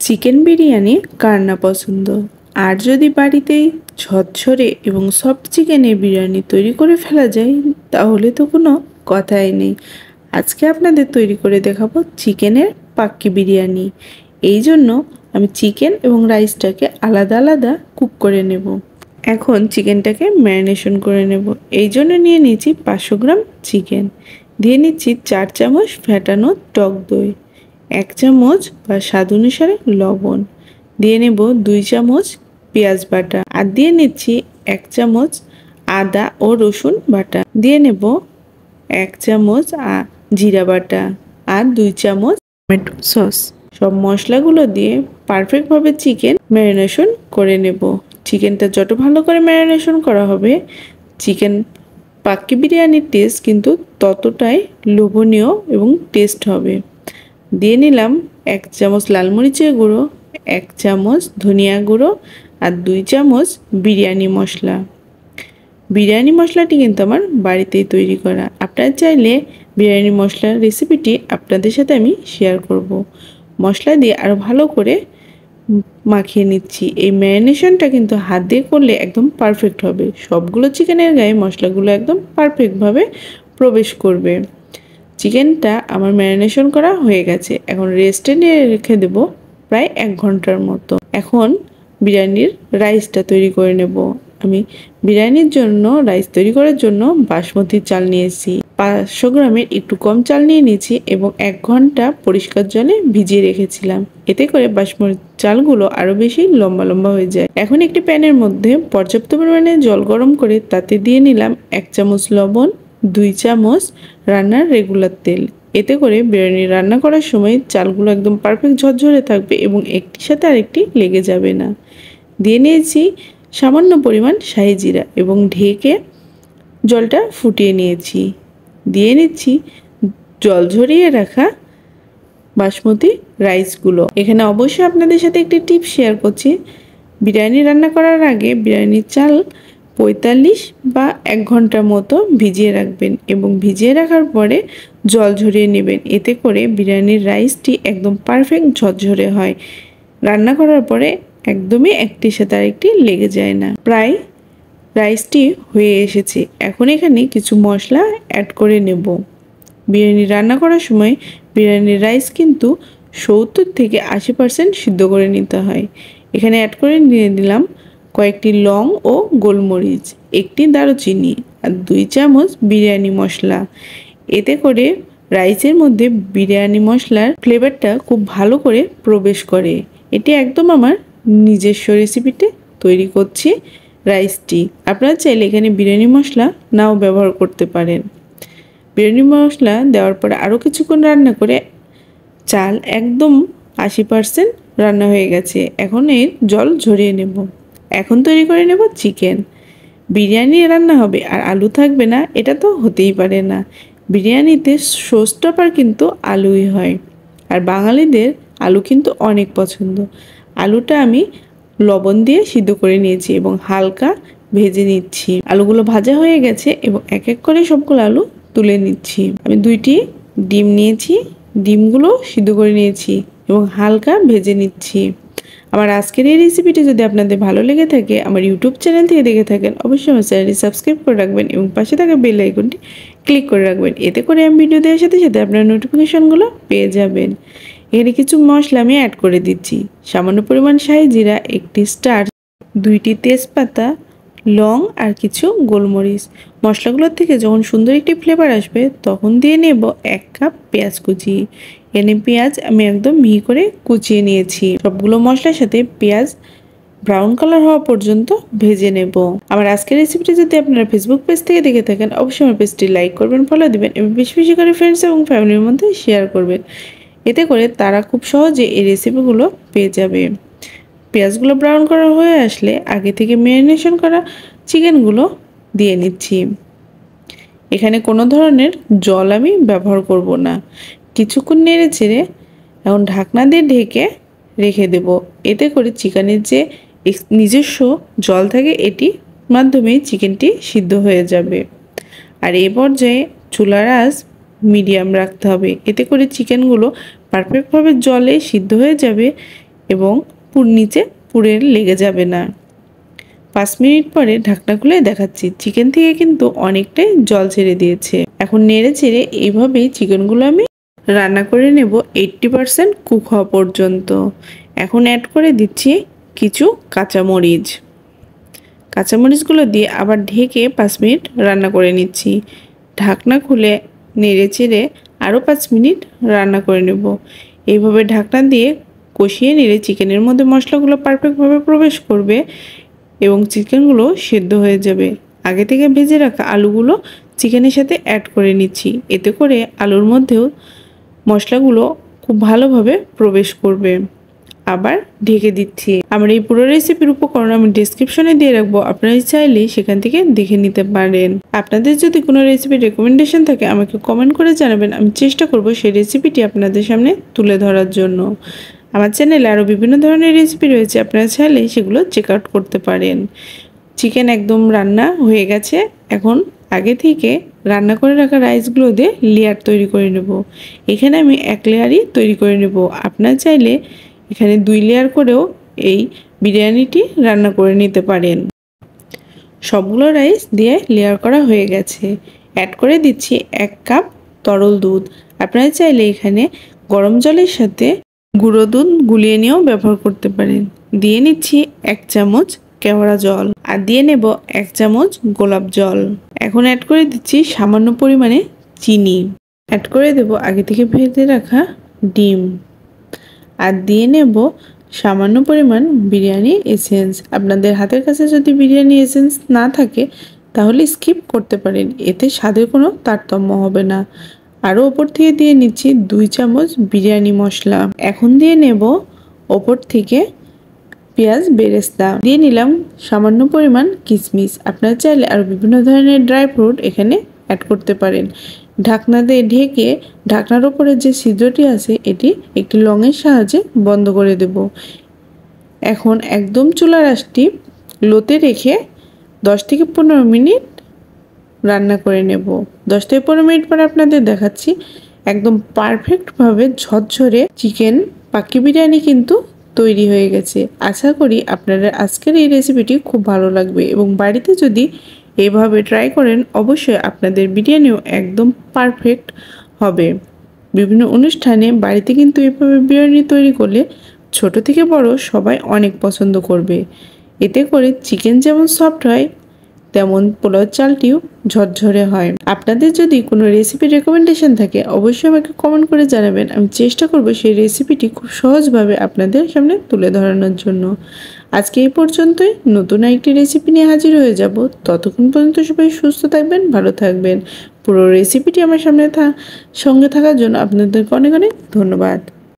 Chicken biryani কার না পছন্দ। আর যদি বাড়িতেই ঝরঝরে এবং সফট চিকেনের বিরিয়ানি তৈরি করে ফেলা যায় তাহলে তো কোনো কথাই নেই। আজকে আপনাদের তৈরি করে দেখাবো চিকেনের পাক্কি বিরিয়ানি। এই জন্য আমি চিকেন এবং রাইসটাকে আলাদা আলাদা কুক করে নেব। এখন চিকেনটাকে ম্যারিনেশন করে নেব। এই জন্য নিয়ে নিয়েছি 500 গ্রাম চিকেন, দিয়ে নিচ্ছি 4 চামচ ফেটানো টক দই, 1 চামচ বা স্বাদ অনুসারে লবণ, দিয়ে নেব 2 চামচ পেঁয়াজ বাটা, আর দিয়ে নিচ্ছি 1 চামচ আদা ও রসুন বাটা, দিয়ে নেব 1 চামচ জিরা বাটা আর 2 চামচ টমেটো সস। সব মশলাগুলো দিয়ে পারফেক্টভাবে চিকেন ম্যারিনেশন করে নেব। চিকেনটা যত ভালো করে ম্যারিনেশন করা হবে চিকেন পাক্কি বিরিয়ানির টেস্ট কিন্তু ততটাই লোভনীয় এবং টেস্ট হবে। দিয়ে নিলাম 1 চামচ লাল মরিচের গুঁড়ো, 1 চামচ ধনিয়া গুঁড়ো আর 2 চামচ বিরিয়ানি মশলা। বিরিয়ানি মশলাটি কিন্তু আমার বাড়িতেই তৈরি করা। আপনারা চাইলে বিরিয়ানি মশলার রেসিপিটি আপনাদের সাথে আমি শেয়ার করব। মশলা দিয়ে আরও ভালো করে মাখিয়ে নিচ্ছি। এই ম্যারিনেশনটা কিন্তু হাত দিয়ে করলে একদম পারফেক্ট হবে। সবগুলো চিকেনের গায়ে মশলাগুলো একদম পারফেক্টভাবে প্রবেশ করবে। চিকেনটা আমার ম্যারিনেশন করা হয়ে গেছে, এখন রেস্টে নিয়ে রেখে দেব প্রায় 1 ঘন্টার মতো। এখন বিরিয়ানির রাইসটা তৈরি করে নেব। আমি বিরিয়ানির জন্য রাইস তৈরি করার জন্য বাসমতি চাল নিয়েছি। 500 গ্রামের একটু কম চাল নিয়ে নিয়েছি এবং 1 ঘন্টা পরিষ্কার জলে ভিজিয়ে রেখেছিলাম। এতে করে বাসমতি চালগুলো আরও বেশি লম্বা লম্বা হয়ে যায়। এখন একটি প্যানের মধ্যে পর্যাপ্ত পরিমাণে জল গরম করে তাতে দিয়ে নিলাম 1 চামচ লবণ, 2 চামচ রান্নার রেগুলার তেল। এতে করে বিরিয়ানি রান্না করার সময় চালগুলো একদম পারফেক্ট ঝরঝরে থাকবে এবং একটির সাথে আরেকটি লেগে যাবে না। দিয়ে নিয়েছি সামান্য পরিমাণ শাহি জিরা এবং ঢেকে জলটা ফুটিয়ে নিয়েছি। দিয়ে নিচ্ছি জল ঝরিয়ে রাখা বাসমতি রাইসগুলো। এখানে অবশ্যই আপনাদের সাথে একটি টিপস শেয়ার করছি। বিরিয়ানি রান্না করার আগে বিরিয়ানির চাল 45 বা 1 ঘন্টার মতো ভিজিয়ে রাখবেন এবং ভিজিয়ে রাখার পরে জল ঝরিয়ে নেবেন। এতে করে বিরিয়ানির রাইসটি একদম পারফেক্ট ঝরঝরে হয়। রান্না করার পরে একদমই একটির সাথে আরেকটি লেগে যায় না। প্রায় রাইসটি হয়ে এসেছে। এখন এখানে কিছু মশলা অ্যাড করে নেব। বিরিয়ানি রান্না করার সময় বিরিয়ানির রাইস কিন্তু 70 থেকে 80% সিদ্ধ করে নিতে হয়। এখানে অ্যাড করে নিয়ে দিলাম কয়েকটি লং ও গোলমরিচ, একটি দারুচিনি আর 2 চামচ বিরিয়ানি মশলা। এতে করে রাইসের মধ্যে বিরিয়ানি মশলার ফ্লেভারটা খুব ভালো করে প্রবেশ করে। এটি একদম আমার নিজস্ব রেসিপিতে তৈরি করছি রাইসটি। আপনারা চাইলে এখানে বিরিয়ানি মশলা নাও ব্যবহার করতে পারেন। বিরিয়ানি মশলা দেওয়ার পরে আরও কিছুক্ষণ রান্না করে চাল একদম 80% রান্না হয়ে গেছে। এখন এর জল ঝরিয়ে নেব। এখন তৈরি করে নেব চিকেন। বিরিয়ানি রান্না হবে আর আলু থাকবে না, এটা তো হতেই পারে না। বিরিয়ানিতে শোস্টপার কিন্তু আলুই হয়, আর বাঙালিদের আলু কিন্তু অনেক পছন্দ। আলুটা আমি লবণ দিয়ে সিদ্ধ করে নিয়েছি এবং হালকা ভেজে নিচ্ছি। আলুগুলো ভাজা হয়ে গেছে এবং এক এক করে সবগুলো আলু তুলে নিচ্ছি। আমি 2টি ডিম নিয়েছি, ডিমগুলো সিদ্ধ করে নিয়েছি এবং হালকা ভেজে নিচ্ছি। আমার আজকের এই রেসিপিটি যদি আপনাদের ভালো লেগে থাকে, আমার ইউটিউব চ্যানেল থেকে দেখে থাকেন, অবশ্যই আমার চ্যানেলটি সাবস্ক্রাইব করে রাখবেন এবং পাশে থাকা বেল আইকনটি ক্লিক করে রাখবেন। এতে করে আমি ভিডিও দেওয়ার সাথে সাথে আপনার নোটিফিকেশনগুলো পেয়ে যাবেন। এখানে কিছু মশলা আমি অ্যাড করে দিচ্ছি। সামান্য পরিমাণ শাহি জিরা, একটি স্টার, 2টি তেজপাতা, লং আর কিছু গোলমরিচ। মশলাগুলোর থেকে যখন সুন্দর একটি ফ্লেভার আসবে তখন দিয়ে নেব 1 কাপ পেঁয়াজ কুচি। এনে পেঁয়াজ আমি একদম মিহি করে কুচিয়ে নিয়েছি। সবগুলো মশলার সাথে পেঁয়াজ ব্রাউন কালার হওয়া পর্যন্ত ভেজে নেব। আমার আজকের রেসিপিটি যদি আপনারা ফেসবুক পেজ থেকে দেখে থাকেন, অবশ্যই আমার পেজটি লাইক করবেন, ফলো দিবেন এবং বেশি বেশি করে ফ্রেন্ডস এবং ফ্যামিলির মধ্যে শেয়ার করবেন। এতে করে তারা খুব সহজে এই রেসিপিগুলো পেয়ে যাবে। পেঁয়াজগুলো ব্রাউন করা হয়ে আসলে আগে থেকে ম্যারিনেশন করা চিকেনগুলো দিয়ে নিচ্ছি। এখানে কোনো ধরনের জল আমি ব্যবহার করব না। কিছুক্ষণ নেড়ে চেড়ে এখন ঢাকনা দিয়ে ঢেকে রেখে দেব। এতে করে চিকেনের যে নিজস্ব জল থাকে এটি মাধ্যমেই চিকেনটি সিদ্ধ হয়ে যাবে। আর এই পর্যায়ে চুলার আঁচ মিডিয়াম রাখতে হবে। এতে করে চিকেনগুলো পারফেক্টভাবে জলে সিদ্ধ হয়ে যাবে এবং নিচে পুড়ে লেগে যাবে না। 5 মিনিট পরে ঢাকনা খুলে দেখাচ্ছি, চিকেন থেকে কিন্তু অনেকটাই জল ছেড়ে দিয়েছে। এখন নেড়ে চেড়ে এইভাবেই চিকেনগুলো আমি রান্না করে নেব 80% কুক হওয়া পর্যন্ত। এখন অ্যাড করে দিচ্ছি কিছু কাঁচামরিচ। কাঁচামরিচগুলো দিয়ে আবার ঢেকে 5 মিনিট রান্না করে নিচ্ছি। ঢাকনা খুলে নেড়ে চেড়ে আরও 5 মিনিট রান্না করে নেব। এইভাবে ঢাকনা দিয়ে কষিয়ে নিলে চিকেনের মধ্যে মশলাগুলো পারফেক্টভাবে প্রবেশ করবে এবং চিকেনগুলো সেদ্ধ হয়ে যাবে। আগে থেকে ভেজে রাখা আলুগুলো চিকেনের সাথে অ্যাড করে নিচ্ছি। এতে করে আলুর মধ্যেও মশলাগুলো খুব ভালোভাবে প্রবেশ করবে। আবার ঢেকে দিচ্ছি। আমার এই পুরো রেসিপির উপকরণ আমি ডেসক্রিপশনে দিয়ে রাখবো, আপনারা চাইলে সেখান থেকে দেখে নিতে পারেন। আপনাদের যদি কোনো রেসিপির রেকমেন্ডেশন থাকে আমাকে কমেন্ট করে জানাবেন, আমি চেষ্টা করব সেই রেসিপিটি আপনাদের সামনে তুলে ধরার জন্য। আমার চ্যানেলে আরও বিভিন্ন ধরনের রেসিপি রয়েছে, আপনারা চাইলে সেগুলো চেক আউট করতে পারেন। চিকেন একদম রান্না হয়ে গেছে। এখন আগে থেকে রান্না করে রাখা রাইসগুলো দিয়ে লেয়ার তৈরি করে নেব। এখানে আমি 1 লেয়ারই তৈরি করে নেব। আপনারা চাইলে এখানে 2 লেয়ার করেও এই বিরিয়ানিটি রান্না করে নিতে পারেন। সবগুলো রাইস দিয়ে লেয়ার করা হয়ে গেছে। অ্যাড করে দিচ্ছি 1 কাপ তরল দুধ। আপনারা চাইলে এখানে গরম জলের সাথে গুঁড়ো দুধ গুলিয়ে নিয়েও ব্যবহার করতে পারেন। দিয়ে নিচ্ছি 1 চামচ কেওড়া জল আর দিয়ে নেব 1 চামচ গোলাপ জল। এখন অ্যাড করে দিচ্ছি সামান্য পরিমাণে চিনি। অ্যাড করে দেব আগে থেকে ভেজে রাখা ডিম আর দিয়ে নেব সামান্য পরিমাণ বিরিয়ানি এসেন্স। আপনাদের হাতের কাছে যদি বিরিয়ানি এসেন্স না থাকে তাহলে স্কিপ করতে পারেন, এতে স্বাদের কোনো তারতম্য হবে না। আরও ওপর থেকে দিয়ে নিচ্ছি 2 চামচ বিরিয়ানি মশলা। এখন দিয়ে নেব ওপর থেকে পেঁয়াজ বেরেস্তা, দিয়ে নিলাম সামান্য পরিমাণ কিশমিশ। আপনারা চাইলে আরও বিভিন্ন ধরনের ড্রাই ফ্রুট এখানে অ্যাড করতে পারেন। ঢাকনা দিয়ে ঢেকে ঢাকনার ওপরে যে ছিদ্রটি আছে এটি একটি লংয়ের সাহায্যে বন্ধ করে দেব। এখন একদম চুলার আঁচটি লোতে রেখে 10 থেকে 15 মিনিট রান্না করে নেব। 10 থেকে 15 মিনিট পর আপনাদের দেখাচ্ছি একদম পারফেক্টভাবে ঝরঝরে চিকেন পাকি বিরিয়ানি কিন্তু তৈরি হয়ে গেছে। আশা করি আপনাদের আজকের এই রেসিপিটি খুব ভালো লাগবে এবং বাড়িতে যদি এভাবে ট্রাই করেন অবশ্যই আপনাদের বিরিয়ানিও একদম পারফেক্ট হবে। বিভিন্ন অনুষ্ঠানে বাড়িতে কিন্তু এভাবে বিরিয়ানি তৈরি করলে ছোট থেকে বড় সবাই অনেক পছন্দ করবে। এতে করে চিকেন যেমন সফট হয় তেমন পোলাও চালটিও ঝরঝরে হয়। আপনাদের যদি কোনো রেসিপি রেকমেন্ডেশন থাকে অবশ্যই আমাকে কমেন্ট করে জানাবেন, আমি চেষ্টা করব সেই রেসিপিটি খুব সহজভাবে আপনাদের সামনে তুলে ধরানোর জন্য। আজকে এই পর্যন্তই, নতুন একটি রেসিপি নিয়ে হাজির হয়ে যাব। ততক্ষণ পর্যন্ত সবাই সুস্থ থাকবেন, ভালো থাকবেন। পুরো রেসিপিটি আমার সঙ্গে থাকার জন্য আপনাদেরকে অনেক অনেক ধন্যবাদ।